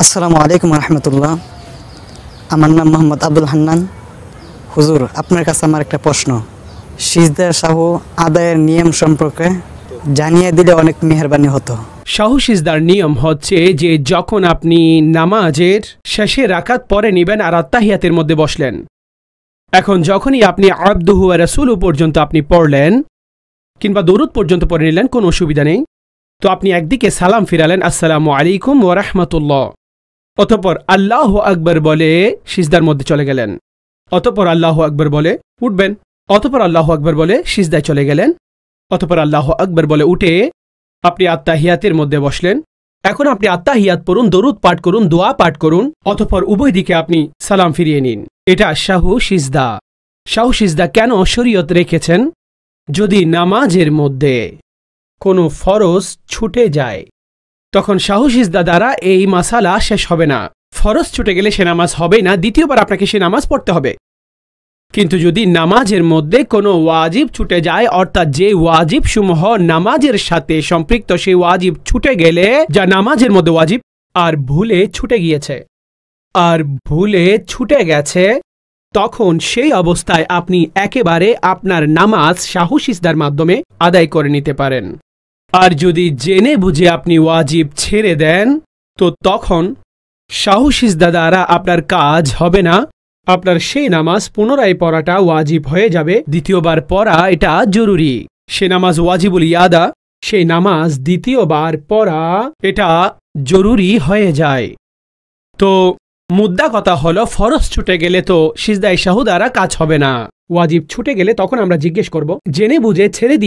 আসসালামু আলাইকুম রহমতুল্লাহ। আমার নাম মোহাম্মদ আব্দুল হান্নান। হুজুর, আপনার কাছে আমার একটা প্রশ্ন, সিজদা সাহু আদায়ের নিয়ম সম্পর্কে জানিয়ে দিলে অনেক মেহেরবানি হতো। সাহু সিজদার নিয়ম হচ্ছে যে যখন আপনি নামাজের শেষে রাকাত পরে নেবেন আর আত্তাহিয়াতের মধ্যে বসলেন, এখন যখনই আপনি আবদুহু ওয়া রাসূলু পর্যন্ত আপনি পড়লেন কিংবা দরুদ পর্যন্ত পড়ে নিলেন, কোনো অসুবিধা নেই। তো আপনি একদিকে সালাম ফিরালেন, আসসালামু আলাইকুম ওয়া রাহমাতুল্লাহ, অতঃপর আল্লাহু আকবার বলে সিজদার মধ্যে চলে গেলেন, অতঃপর আল্লাহু আকবার বলে উঠবেন, অতঃপর আল্লাহু আকবার বলে সিজদায় চলে গেলেন, অতঃপর আল্লাহু আকবার বলে উঠে আপনি আত্তাহিয়াতের মধ্যে বসলেন। এখন আপনি আত্তাহিয়াত পড়ুন, দরুদ পাঠ করুন, দোয়া পাঠ করুন, অতঃপর উভয় দিকে আপনি সালাম ফিরিয়ে নিন। এটা সাহু সিজদা। সাহু সিজদা কেন শরীয়ত রেখেছেন? যদি নামাজের মধ্যে কোনো ফরজ ছুটে যায় তখন সাহু সিজদা দ্বারা এই মাসালা শেষ হবে না। ফরজ ছুটে গেলে সে নামাজ হবে না, দ্বিতীয়বার আপনাকে সে নামাজ পড়তে হবে। কিন্তু যদি নামাজের মধ্যে কোনো ওয়াজিব ছুটে যায়, অর্থাৎ যে ওয়াজিব সমূহ নামাজের সাথে সম্পৃক্ত, সেই ওয়াজিব ছুটে গেলে, যা নামাজের মধ্যে ওয়াজিব, আর ভুলে ছুটে গেছে, তখন সেই অবস্থায় আপনি একেবারে আপনার নামাজ সাহু সিজদার মাধ্যমে আদায় করে নিতে পারেন। আর যদি জেনে বুঝে আপনি ওয়াজিব ছেড়ে দেন, তো তখন সাহু সিজদা দ্বারা আপনার কাজ হবে না, আপনার সেই নামাজ পুনরায় পড়াটা ওয়াজিব হয়ে যাবে। দ্বিতীয়বার পড়া এটা জরুরি। সে নামাজ ওয়াজিবুল ইয়াদা, সেই নামাজ দ্বিতীয়বার পড়া এটা জরুরি হয়ে যায়। তো মুদ্রা কথা হলো, ফরজ ছুটে গেলে তো সিজদায়ে সাহু দ্বারা কাজ হবে না। ওয়াজিব ছুটে গেলে তখন আমরা জিজ্ঞেস করব, জেনে বুঝে ছেড়ে দিয়ে